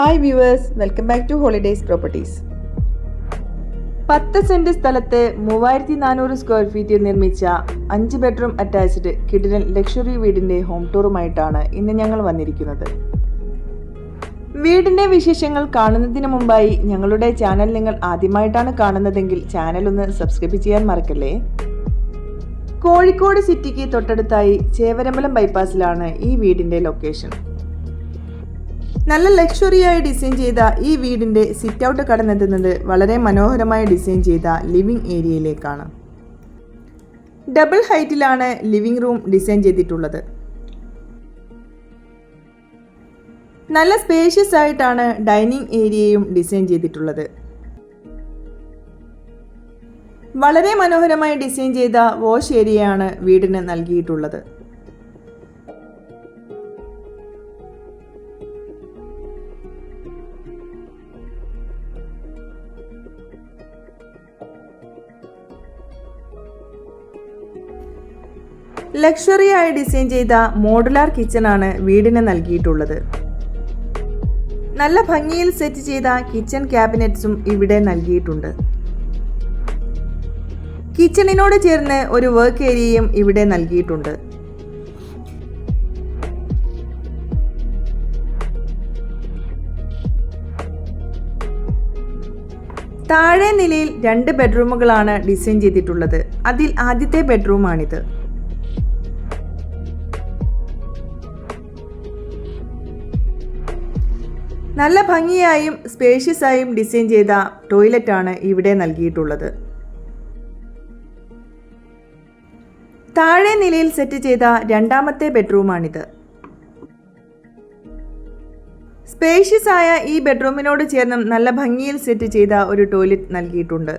Hi viewers, welcome back to holidays properties. 10 cent സ്ഥലത്ത് 3400 square ഫീറ്റിൽ നിർമ്മിച്ച 5 ബെഡ്റൂം അറ്റാച്ച്ഡ് കിടിലൻ ലക്ഷറി വീടിന്റെ ഹോം ടൂറുമായിട്ടാണ് ഇന്ന് ഞങ്ങൾ വന്നിരിക്കുന്നത്. വീടിന്റെ വിശേഷങ്ങൾ കാണുന്നതിന് മുമ്പായി ഞങ്ങളുടെ ചാനൽ നിങ്ങൾ ആദ്യമായിട്ടാണ് കാണുന്നതെങ്കിൽ ചാനൽ ഒന്ന് സബ്സ്ക്രൈബ് ചെയ്യാൻ മറക്കല്ലേ. കോഴിക്കോട് സിറ്റിക്ക് തൊട്ടടുത്തായി ചേവരമ്പലം ബൈപ്പാസിലാണ് ഈ വീടിന്റെ ലൊക്കേഷൻ. നല്ല ലക്ഷറിയായി ഡിസൈൻ ചെയ്ത ഈ വീടിന്റെ സിറ്റ് ഔട്ട് കടന്നെത്തുന്നത് വളരെ മനോഹരമായി ഡിസൈൻ ചെയ്ത ലിവിംഗ് ഏരിയയിലേക്കാണ്. ഡബിൾ ഹൈറ്റിലാണ് ലിവിംഗ് റൂം ഡിസൈൻ ചെയ്തിട്ടുള്ളത്. നല്ല സ്പേഷ്യസ് ആയിട്ടാണ് ഡൈനിങ് ഏരിയയും ഡിസൈൻ ചെയ്തിട്ടുള്ളത്. വളരെ മനോഹരമായി ഡിസൈൻ ചെയ്ത വാഷ് ഏരിയയാണ് വീടിന് നൽകിയിട്ടുള്ളത്. ലക്ഷറിയായി ഡിസൈൻ ചെയ്ത മോഡുലാർ കിച്ചണാണ് വീടിന് നൽകിയിട്ടുള്ളത്. നല്ല ഭംഗിയിൽ സെറ്റ് ചെയ്ത കിച്ചൺ ക്യാബിനറ്റ്സും ഇവിടെ നൽകിയിട്ടുണ്ട്. കിച്ചണിനോട് ചേർന്ന് ഒരു വർക്ക് ഏരിയയും ഇവിടെ നൽകിയിട്ടുണ്ട്. താഴെ നിലയിൽ 2 ബെഡ്റൂമുകളാണ് ഡിസൈൻ ചെയ്തിട്ടുള്ളത്. അതിൽ ആദ്യത്തെ ബെഡ്റൂമാണിത്. നല്ല ഭംഗിയായും സ്പേഷ്യസ് ആയും ഡിസൈൻ ചെയ്ത ടോയ്ലറ്റ് ആണ് ഇവിടെ നൽകിയിട്ടുള്ളത്. താഴെ നിലയിൽ സെറ്റ് ചെയ്ത രണ്ടാമത്തെ ബെഡ്റൂമാണിത്. സ്പേഷ്യസ് ആയ ഈ ബെഡ്റൂമിനോട് ചേർന്നും നല്ല ഭംഗിയിൽ സെറ്റ് ചെയ്ത ഒരു ടോയ്ലറ്റ് നൽകിയിട്ടുണ്ട്.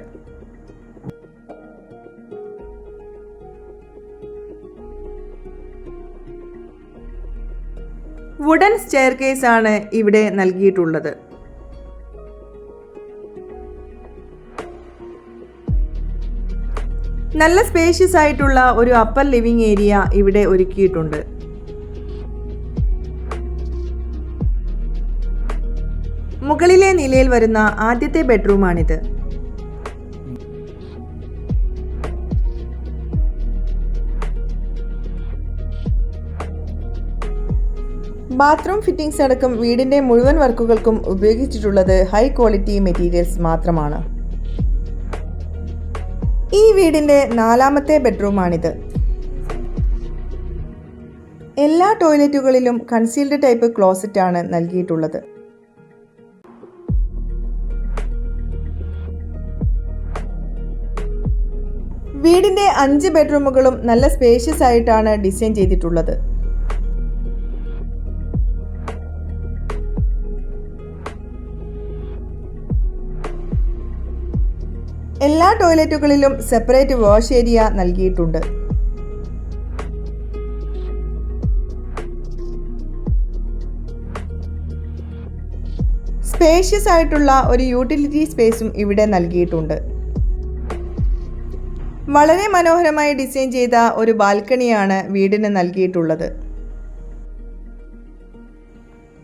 വുഡൻ സ്റ്റെയർകേസ് ആണ് ഇവിടെ നൽകിയിട്ടുള്ളത്. നല്ല സ്പേഷ്യസ് ആയിട്ടുള്ള ഒരു അപ്പർ ലിവിംഗ് ഏരിയ ഇവിടെ ഒരുക്കിയിട്ടുണ്ട്. മുകളിലെ നിലയിൽ വരുന്ന ആദ്യത്തെ ബെഡ്റൂമാണിത്. ബാത്റൂം ഫിറ്റിംഗ്സ് അടക്കം വീടിന്റെ മുഴുവൻ വർക്കുകൾക്കും ഉപയോഗിച്ചിട്ടുള്ളത് ഹൈ ക്വാളിറ്റി മെറ്റീരിയൽസ് മാത്രമാണ്. ഈ വീടിന്റെ 4ാമത്തെ ബെഡ്റൂമാണിത്. എല്ലാ ടോയ്ലറ്റുകളിലും കൺസീൽഡ് ടൈപ്പ് ക്ലോസറ്റ് ആണ് നൽകിയിട്ടുള്ളത്. വീടിന്റെ 5 ബെഡ്റൂമുകളും നല്ല സ്പേഷ്യസ് ആയിട്ടാണ് ഡിസൈൻ ചെയ്തിട്ടുള്ളത്. എല്ലാ ടോയ്ലറ്റുകളിലും സെപ്പറേറ്റ് വാഷ് ഏരിയ നൽകിയിട്ടുണ്ട്. സ്പേഷ്യസ് ആയിട്ടുള്ള ഒരു യൂട്ടിലിറ്റി സ്പേസും ഇവിടെ നൽകിയിട്ടുണ്ട്. വളരെ മനോഹരമായി ഡിസൈൻ ചെയ്ത ഒരു ബാൽക്കണിയാണ് വീടിന് നൽകിയിട്ടുള്ളത്.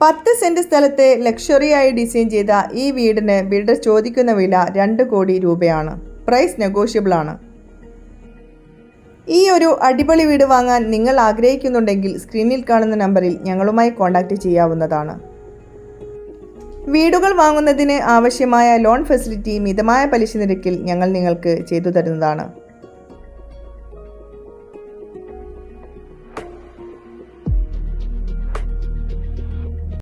10 സെന്റ് സ്ഥലത്ത് ലക്ഷറിയായി ഡിസൈൻ ചെയ്ത ഈ വീടിന് ബിൽഡർ ചോദിക്കുന്ന വില 2 കോടി രൂപയാണ്. പ്രൈസ് നെഗോഷ്യബിൾ ആണ്. ഈ ഒരു അടിപൊളി വീട് വാങ്ങാൻ നിങ്ങൾ ആഗ്രഹിക്കുന്നുണ്ടെങ്കിൽ സ്ക്രീനിൽ കാണുന്ന നമ്പറിൽ ഞങ്ങളുമായി കോൺടാക്റ്റ് ചെയ്യാവുന്നതാണ്. വീടുകൾ വാങ്ങുന്നതിന് ആവശ്യമായ ലോൺ ഫെസിലിറ്റി മിതമായ പലിശ നിരക്കിൽ ഞങ്ങൾ നിങ്ങൾക്ക് ചെയ്തു തരുന്നതാണ്.